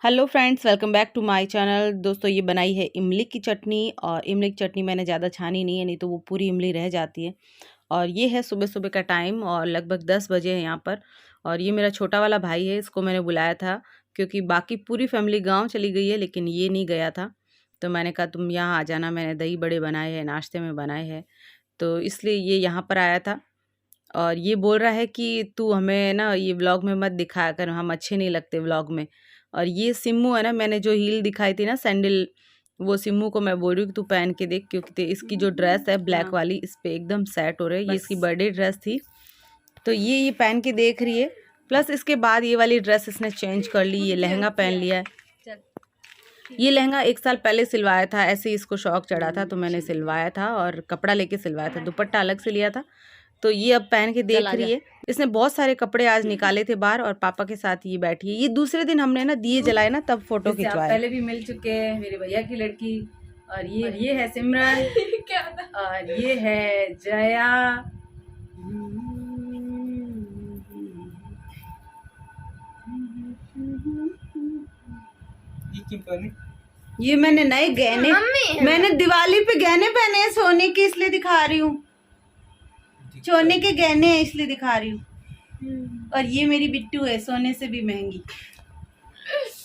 Hello friends, welcome back to my channel. दोस्तों, ये बनाई है इमली की चटनी। और इमली की चटनी मैंने ज़्यादा छानी नहीं है, नहीं तो वो पूरी इमली रह जाती है। और ये है सुबह सुबह का टाइम और लगभग 10 बजे है यहाँ पर। और ये मेरा छोटा वाला भाई है, इसको मैंने बुलाया था क्योंकि बाकी पूरी फैमिली गांव चली गई है, लेकिन ये नहीं गया था। तो मैंने कहा तुम यहाँ आ जाना, मैंने दही बड़े बनाए हैं, नाश्ते में बनाए हैं, तो इसलिए ये यहाँ पर आया था। और ये बोल रहा है कि तू हमें ना ये व्लॉग में मत दिखाया कर, हम अच्छे नहीं लगते व्लॉग में। और ये सिम्मू है ना, मैंने जो हील दिखाई थी ना सैंडल, वो सिम्मू को मैं बोल रही हूँ कि तू पहन के देख, क्योंकि इसकी जो ड्रेस है ब्लैक वाली इस पे एकदम सेट हो रही है। ये इसकी बर्थडे ड्रेस थी, तो ये पहन के देख रही है। प्लस इसके बाद ये वाली ड्रेस इसने चेंज कर ली, ये लहंगा पहन लिया है। ये लहंगा 1 साल पहले सिलवाया था, ऐसे ही इसको शौक चढ़ा था तो मैंने सिलवाया था और कपड़ा लेके सिलवाया था, दुपट्टा अलग से लिया था। तो ये अब पहन के देख रही है। इसने बहुत सारे कपड़े आज निकाले थे बाहर और पापा के साथ ये बैठी है। ये दूसरे दिन हमने ना दिए जलाए ना, तब फोटो खिंचवाया। पहले भी मिल चुके हैं, मेरे भैया की लड़की। और ये है सिमरन और ये है जया। ये मैंने नए गहने, मैंने दिवाली पे गहने पहने हैं सोने के, इसलिए दिखा रही हूँ। सोने के गहने हैं इसलिए दिखा रही हूँ। और ये मेरी बिट्टू है, सोने से भी महंगी।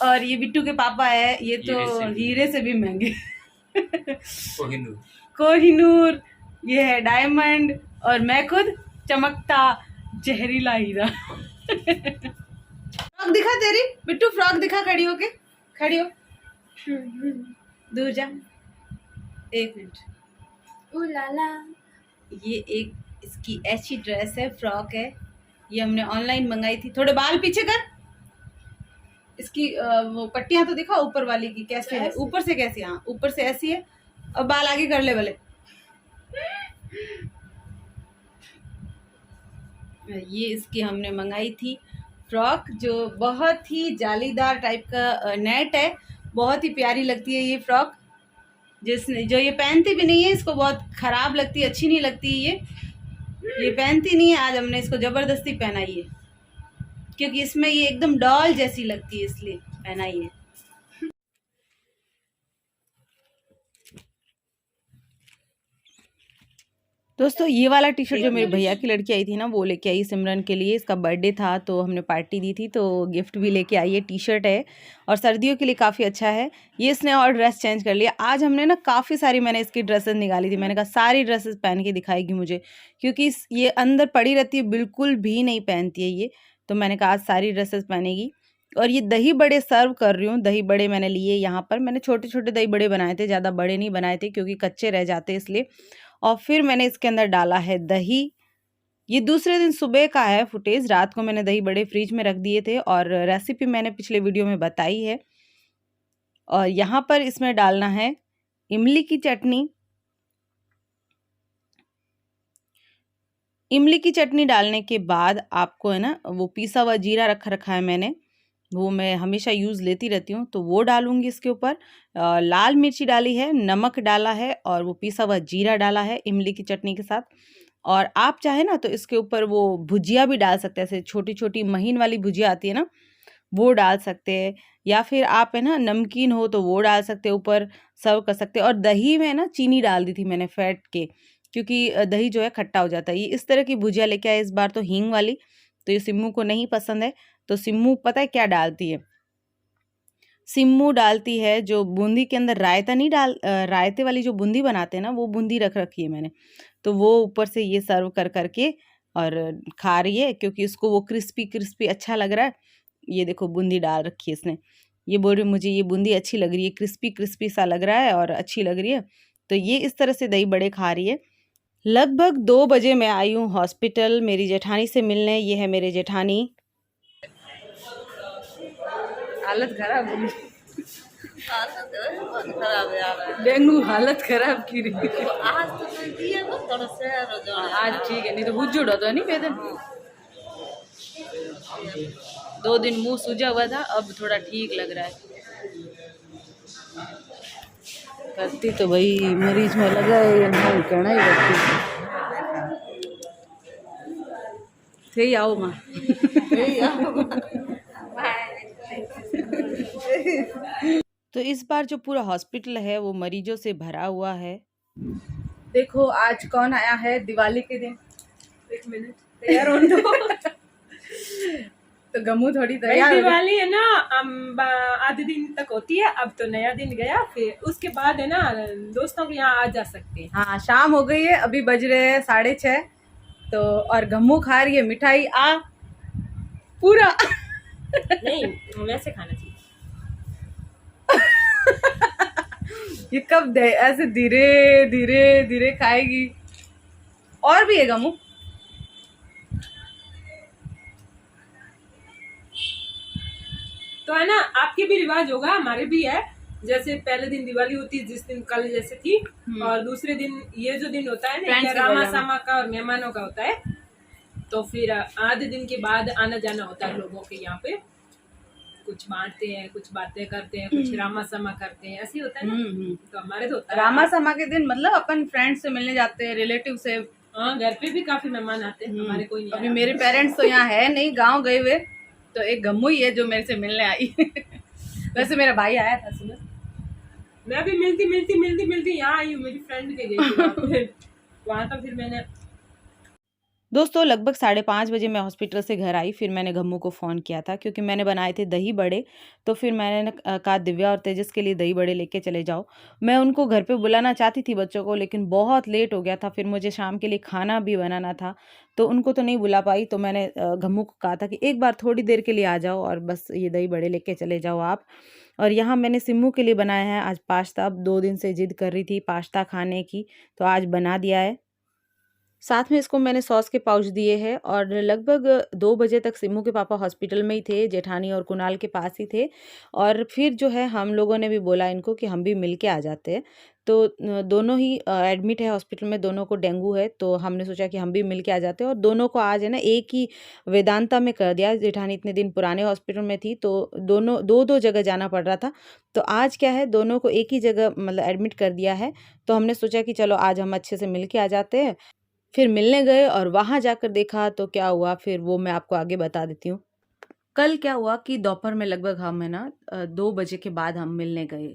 और ये बिट्टू के पापा है, ये तो हीरे से भी महंगे। कोहिनूर। ये है डायमंड और मैं खुद चमकता जहरीला हीरा। फ्रॉक दिखा तेरी बिट्टू, फ्रॉक दिखा खड़ी होके, खड़ी हो, दूर जा, 1 मिनट। ओ लाला, ये एक इसकी ऐसी ड्रेस है, फ्रॉक है, ये हमने ऑनलाइन मंगाई थी। थोड़े बाल पीछे कर, इसकी वो पट्टियां तो दिखा ऊपर वाली की कैसे है, ऊपर से कैसी, हाँ ऊपर से ऐसी है। और बाल आगे कर ले वाले। ये इसकी हमने मंगाई थी फ्रॉक, जो बहुत ही जालीदार टाइप का नेट है, बहुत ही प्यारी लगती है ये फ्रॉक। जिसने जो ये पहनती भी नहीं है, इसको बहुत खराब लगती है, अच्छी नहीं लगती ये पहनती नहीं है। आज हमने इसको जबरदस्ती पहनाई है क्योंकि इसमें ये एकदम डॉल जैसी लगती है, इसलिए पहनाई है। दोस्तों, ये वाला टी शर्ट जो मेरे भैया की लड़की आई थी ना, वो लेके आई सिमरन के लिए। इसका बर्थडे था तो हमने पार्टी दी थी, तो गिफ्ट भी लेके आई है। टी शर्ट है और सर्दियों के लिए काफ़ी अच्छा है। ये इसने और ड्रेस चेंज कर लिया। आज हमने ना काफ़ी सारी मैंने इसकी ड्रेसेस निकाली थी। मैंने कहा सारी ड्रेसेस पहन के दिखाएगी मुझे, क्योंकि ये अंदर पड़ी रहती है, बिल्कुल भी नहीं पहनती है ये। तो मैंने कहा आज सारी ड्रेसेस पहनेगी। और ये दही बड़े सर्व कर रही हूँ। दही बड़े मैंने लिए यहाँ पर, मैंने छोटे छोटे दही बड़े बनाए थे, ज़्यादा बड़े नहीं बनाए थे क्योंकि कच्चे रह जाते इसलिए। और फिर मैंने इसके अंदर डाला है दही। ये दूसरे दिन सुबह का है फुटेज, रात को मैंने दही बड़े फ्रिज में रख दिए थे और रेसिपी मैंने पिछले वीडियो में बताई है। और यहाँ पर इसमें डालना है इमली की चटनी। इमली की चटनी डालने के बाद आपको है ना, वो पिसा हुआ जीरा रखा है मैंने, वो मैं हमेशा यूज़ लेती रहती हूँ, तो वो डालूंगी इसके ऊपर। लाल मिर्ची डाली है, नमक डाला है और वो पिसा हुआ जीरा डाला है इमली की चटनी के साथ। और आप चाहे ना तो इसके ऊपर वो भुजिया भी डाल सकते हैं, ऐसे छोटी छोटी महीन वाली भुजिया आती है ना, वो डाल सकते हैं। या फिर आप है ना नमकीन हो तो वो डाल सकते हैं, ऊपर सर्व कर सकते हैं। और दही में ना चीनी डाल दी थी मैंने फेंट के, क्योंकि दही जो है खट्टा हो जाता है। ये इस तरह की भुजिया लेके आए इस बार, तो हींग वाली, तो ये सिम्मू को नहीं पसंद है। तो सिम्मू पता है क्या डालती है, सिम्मू डालती है जो बूंदी के अंदर रायता नहीं रायते वाली जो बूंदी बनाते हैं ना, वो बूंदी रख रखी है मैंने, तो वो ऊपर से ये सर्व कर करके और खा रही है, क्योंकि उसको वो क्रिस्पी क्रिस्पी अच्छा लग रहा है। ये देखो बूंदी डाल रखी है इसने, ये बोल रही मुझे ये बूंदी अच्छी लग रही है, क्रिस्पी क्रिस्पी सा लग रहा है और अच्छी लग रही है। तो ये इस तरह से दही बड़े खा रही है। लगभग 2 बजे मैं आई हूँ हॉस्पिटल मेरी जेठानी से मिलने। ये है मेरे जेठानी। हालत खराब हो गई, डेंगू हालत खराब की रही। आज ठीक है, नहीं तो बुझुड़ होता नहीं वेदन। 2 दिन मुंह सूजा हुआ था, अब थोड़ा ठीक लग रहा है। करती तो भाई मरीज में लगा है, कहना ही करती थे। आओ माँ तो इस बार जो पूरा हॉस्पिटल है वो मरीजों से भरा हुआ है। देखो आज कौन आया है दिवाली के दिन। एक मिनट तैयार हो दो। तो गमू थोड़ी तैयार। दिवाली है ना आधे दिन तक होती है, अब तो नया दिन गया, फिर उसके बाद है ना दोस्तों के यहाँ आ जा सकते हैं। हाँ शाम हो गई है, अभी बज रहे हैं 6:30। तो और गम्मू खा रही है मिठाई पूरा। नहीं वैसे खाना चाहिए। ये कब ऐसे धीरे धीरे धीरे खाएगी। और भी है गमू। तो है ना आपके भी रिवाज होगा, हमारे भी है। जैसे पहले दिन दिवाली होती है जिस दिन कल जैसे थी, और दूसरे दिन ये जो दिन होता है ना रामा सामा का और मेहमानों का होता है, तो फिर आधे दिन के बाद आना जाना होता है लोगों के यहाँ पे। कुछ बांटते हैं, कुछ बातें करते हैं, कुछ रामा सामा करते हैं, ऐसे होता है ना। तो हमारे तो होता है रामा सामा के दिन मतलब अपन फ्रेंड से मिलने जाते हैं, रिलेटिव से। हाँ घर पे भी काफी मेहमान आते हैं, हमारे कोई नहीं। अभी मेरे पेरेंट्स तो यहाँ है नहीं, गाँव गए हुए, तो एक गम्मू ही है जो मेरे से मिलने आई। वैसे मेरा भाई आया था सुबह। मैं भी मिलती यहाँ आई हूँ, मेरी फ्रेंड के गई वहां तो फिर मैंने दोस्तों लगभग 5:30 बजे मैं हॉस्पिटल से घर आई। फिर मैंने गम्मू को फ़ोन किया था क्योंकि मैंने बनाए थे दही बड़े। तो फिर मैंने कहा दिव्या और तेजस के लिए दही बड़े लेके चले जाओ। मैं उनको घर पे बुलाना चाहती थी बच्चों को, लेकिन बहुत लेट हो गया था। फिर मुझे शाम के लिए खाना भी बनाना था, तो उनको तो नहीं बुला पाई। तो मैंने गम्मू को कहा था कि एक बार थोड़ी देर के लिए आ जाओ और बस ये दही बड़े लेके चले जाओ आप। और यहाँ मैंने सिम्मू के लिए बनाया है आज पास्ता। अब 2 दिन से ज़िद कर रही थी पास्ता खाने की, तो आज बना दिया है। साथ में इसको मैंने सॉस के पाउच दिए हैं। और लगभग 2 बजे तक सिम्मू के पापा हॉस्पिटल में ही थे, जेठानी और कुणाल के पास ही थे। और फिर जो है हम लोगों ने भी बोला इनको कि हम भी मिल के आ जाते हैं। तो दोनों ही एडमिट है हॉस्पिटल में, दोनों को डेंगू है। तो हमने सोचा कि हम भी मिल के आ जाते हैं, और दोनों को आज है ना एक ही वेदांता में कर दिया। जेठानी इतने दिन पुराने हॉस्पिटल में थी, तो दोनों दो जगह जाना पड़ रहा था। तो आज क्या है, दोनों को एक ही जगह मतलब एडमिट कर दिया है। तो हमने सोचा कि चलो आज हम अच्छे से मिल के आ जाते हैं। फिर मिलने गए और वहाँ जाकर देखा तो क्या हुआ, फिर वो मैं आपको आगे बता देती हूँ। कल क्या हुआ कि दोपहर में लगभग हम है ना 2 बजे के बाद हम मिलने गए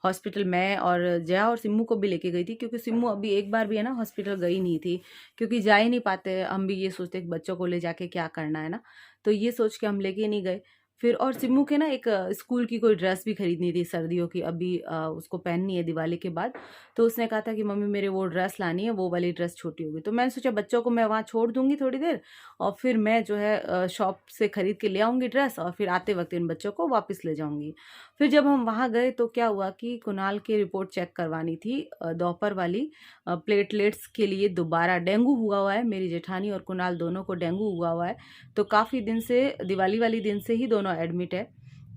हॉस्पिटल में। और जया और सिम्मू को भी लेके गई थी, क्योंकि सिम्मू अभी एक बार भी है ना हॉस्पिटल गई नहीं थी, क्योंकि जा ही नहीं पाते। हम भी ये सोचते कि बच्चों को ले जाके क्या करना है ना, तो ये सोच के हम लेके नहीं गए। फिर और सिम्मू के ना एक स्कूल की कोई ड्रेस भी खरीदनी थी सर्दियों की, अभी उसको पहननी है दिवाली के बाद। तो उसने कहा था कि मम्मी मेरे वो ड्रेस लानी है, वो वाली ड्रेस छोटी होगी। तो मैंने सोचा बच्चों को मैं वहाँ छोड़ दूंगी थोड़ी देर, और फिर मैं जो है शॉप से ख़रीद के ले आऊँगी ड्रेस, और फिर आते वक्त इन बच्चों को वापस ले जाऊँगी। फिर जब हम वहाँ गए तो क्या हुआ कि कुणाल की रिपोर्ट चेक करवानी थी दोपहर वाली, प्लेटलेट्स के लिए। दोबारा डेंगू हुआ है, मेरी जेठानी और कुणाल दोनों को डेंगू हुआ है। तो काफ़ी दिन से, दिवाली वाली दिन से ही दोनों एडमिट है।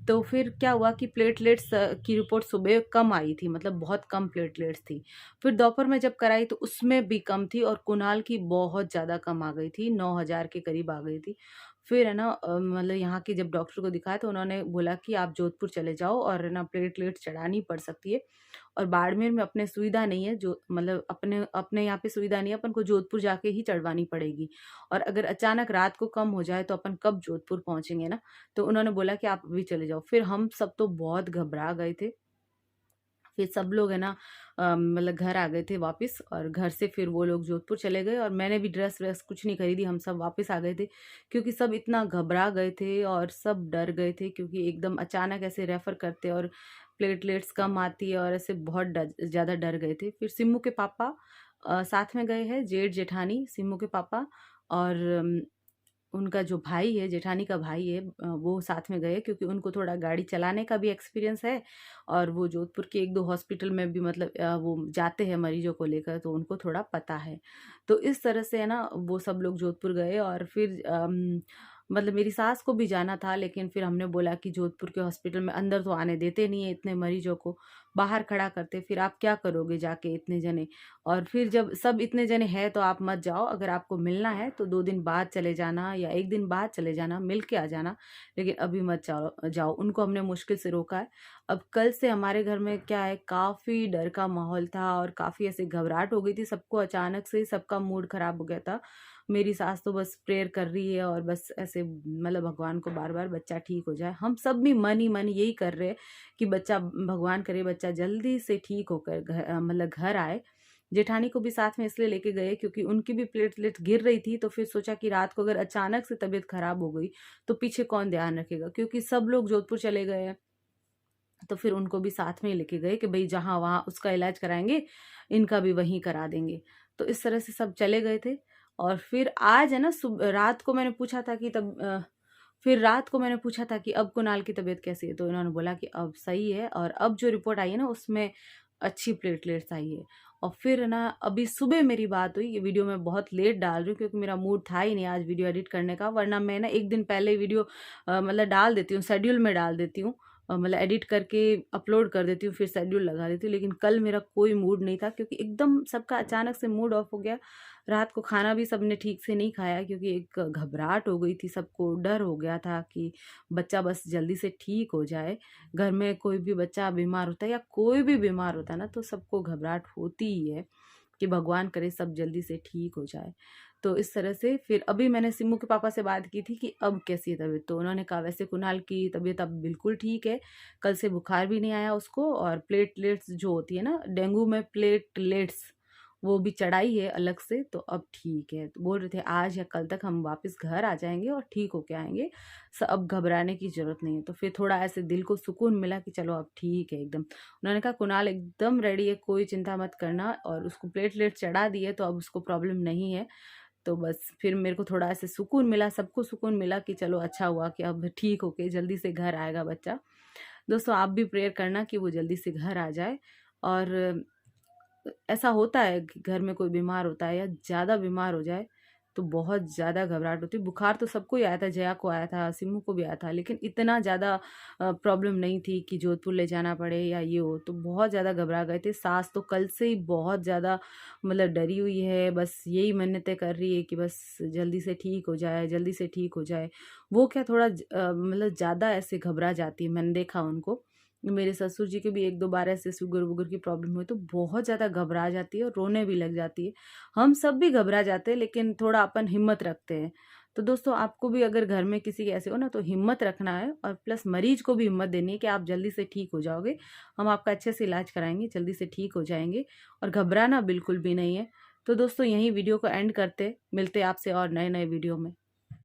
तो फिर क्या हुआ कि प्लेटलेट्स की रिपोर्ट सुबह कम आई थी, मतलब बहुत कम प्लेटलेट्स थी। फिर दोपहर में जब कराई तो उसमें भी कम थी, और कुणाल की बहुत ज़्यादा कम आ गई थी, 9,000 के करीब आ गई थी। फिर है ना मतलब यहाँ के जब डॉक्टर को दिखाया तो उन्होंने बोला कि आप जोधपुर चले जाओ, और है ना प्लेटलेट्स चढ़ानी पड़ सकती है। और बाड़मेर में अपने सुविधा नहीं है, जो मतलब अपने अपने यहाँ पे सुविधा नहीं है, अपन को जोधपुर जाके ही चढ़वानी पड़ेगी। और अगर अचानक रात को कम हो जाए तो अपन कब जोधपुर पहुँचेंगे ना। तो उन्होंने बोला कि आप अभी चले जाओ। फिर हम सब तो बहुत घबरा गए थे। फिर सब लोग है ना मतलब घर आ गए थे वापस, और घर से फिर वो लोग जोधपुर चले गए, और मैंने भी ड्रेस व्रेस कुछ नहीं खरीदी। हम सब वापस आ गए थे, क्योंकि सब इतना घबरा गए थे और सब डर गए थे, क्योंकि एकदम अचानक ऐसे रेफ़र करते और प्लेटलेट्स कम आती है, और ऐसे बहुत ज़्यादा डर गए थे। फिर सिम्मू के पापा साथ में गए हैं, जेठ जेठानी सिम्मू के पापा, और उनका जो भाई है, जेठानी का भाई है, वो साथ में गए, क्योंकि उनको थोड़ा गाड़ी चलाने का भी एक्सपीरियंस है। और वो जोधपुर के 1-2 हॉस्पिटल में भी मतलब वो जाते हैं मरीजों को लेकर, तो उनको थोड़ा पता है। तो इस तरह से है ना वो सब लोग जोधपुर गए। और फिर मतलब मेरी सास को भी जाना था, लेकिन फिर हमने बोला कि जोधपुर के हॉस्पिटल में अंदर तो आने देते नहीं है, इतने मरीजों को बाहर खड़ा करते, फिर आप क्या करोगे जाके इतने जने। और फिर जब सब इतने जने हैं तो आप मत जाओ, अगर आपको मिलना है तो 2 दिन बाद चले जाना, या 1 दिन बाद चले जाना, मिल के आ जाना, लेकिन अभी मत जाओ। उनको हमने मुश्किल से रोका है। अब कल से हमारे घर में क्या है, काफ़ी डर का माहौल था, और काफ़ी ऐसे घबराहट हो गई थी सबको, अचानक से सबका मूड ख़राब हो गया था। मेरी सास तो बस प्रेयर कर रही है और बस ऐसे मतलब भगवान को बार बार बच्चा ठीक हो जाए। हम सब भी मन ही मन यही कर रहे हैं कि बच्चा, भगवान करे बच्चा जल्दी से ठीक होकर मतलब घर आए। जेठानी को भी साथ में इसलिए लेके गए क्योंकि उनकी भी प्लेटलेट गिर रही थी, तो फिर सोचा कि रात को अगर अचानक से तबीयत खराब हो गई तो पीछे कौन ध्यान रखेगा, क्योंकि सब लोग जोधपुर चले गए हैं। तो फिर उनको भी साथ में ही लेके गए कि भाई जहाँ वहाँ उसका इलाज कराएंगे, इनका भी वहीं करा देंगे। तो इस तरह से सब चले गए थे। और फिर आज है ना, रात को मैंने पूछा था कि फिर रात को मैंने पूछा था कि अब कुणाल की तबीयत कैसी है, तो इन्होंने बोला कि अब सही है और अब जो रिपोर्ट आई है ना उसमें अच्छी प्लेटलेट्स आई है। और फिर ना अभी सुबह मेरी बात हुई, ये वीडियो मैं बहुत लेट डाल रही हूँ क्योंकि मेरा मूड था ही नहीं आज वीडियो एडिट करने का, वरना मैं ना एक दिन पहले वीडियो मतलब डाल देती हूँ, शेड्यूल में डाल देती हूँ, मतलब एडिट करके अपलोड कर देती हूँ, फिर शेड्यूल लगा देती हूँ। लेकिन कल मेरा कोई मूड नहीं था क्योंकि एकदम सबका अचानक से मूड ऑफ हो गया। रात को खाना भी सबने ठीक से नहीं खाया क्योंकि एक घबराहट हो गई थी, सबको डर हो गया था कि बच्चा बस जल्दी से ठीक हो जाए। घर में कोई भी बच्चा बीमार होता है या कोई भी बीमार होता है ना, तो सबको घबराहट होती ही है कि भगवान करे सब जल्दी से ठीक हो जाए। तो इस तरह से फिर अभी मैंने सिम्मू के पापा से बात की थी कि अब कैसी है तबीयत, तो उन्होंने कहा वैसे कुणाल की तबीयत अब बिल्कुल ठीक है, कल से बुखार भी नहीं आया उसको, और प्लेटलेट्स जो होती है ना डेंगू में प्लेटलेट्स, वो भी चढ़ाई है अलग से, तो अब ठीक है। तो बोल रहे थे आज या कल तक हम वापस घर आ जाएंगे और ठीक होके आएंगे, अब घबराने की ज़रूरत नहीं है। तो फिर थोड़ा ऐसे दिल को सुकून मिला कि चलो अब ठीक है एकदम। उन्होंने कहा कुणाल एकदम रेडी है, कोई चिंता मत करना, और उसको प्लेटलेट चढ़ा दिए तो अब उसको प्रॉब्लम नहीं है। तो बस फिर मेरे को थोड़ा ऐसे सुकून मिला, सबको सुकून मिला कि चलो अच्छा हुआ कि अब ठीक होके जल्दी से घर आएगा बच्चा। दोस्तों आप भी प्रेयर करना कि वो जल्दी से घर आ जाए। और ऐसा होता है कि घर में कोई बीमार होता है या ज़्यादा बीमार हो जाए तो बहुत ज़्यादा घबराहट होती है। बुखार तो सबको ही आया था, जया को आया था, सिम्मू को भी आया था, लेकिन इतना ज़्यादा प्रॉब्लम नहीं थी कि जोधपुर ले जाना पड़े या ये हो। तो बहुत ज़्यादा घबरा गए थे। सास तो कल से ही बहुत ज़्यादा मतलब डरी हुई है, बस यही मन्नतें कर रही है कि बस जल्दी से ठीक हो जाए, जल्दी से ठीक हो जाए। वो क्या थोड़ा मतलब ज़्यादा ऐसे घबरा जाती है, मैंने देखा उनको। मेरे ससुर जी के भी 1-2 बार ऐसे शुगर वुगर की प्रॉब्लम हुई तो बहुत ज़्यादा घबरा जाती है और रोने भी लग जाती है। हम सब भी घबरा जाते हैं लेकिन थोड़ा अपन हिम्मत रखते हैं। तो दोस्तों आपको भी अगर घर में किसी के ऐसे हो ना तो हिम्मत रखना है, और प्लस मरीज को भी हिम्मत देनी है कि आप जल्दी से ठीक हो जाओगे, हम आपका अच्छे से इलाज कराएंगे, जल्दी से ठीक हो जाएंगे, और घबराना बिल्कुल भी नहीं है। तो दोस्तों यहीं वीडियो को एंड करते, मिलते आपसे और नए नए वीडियो में।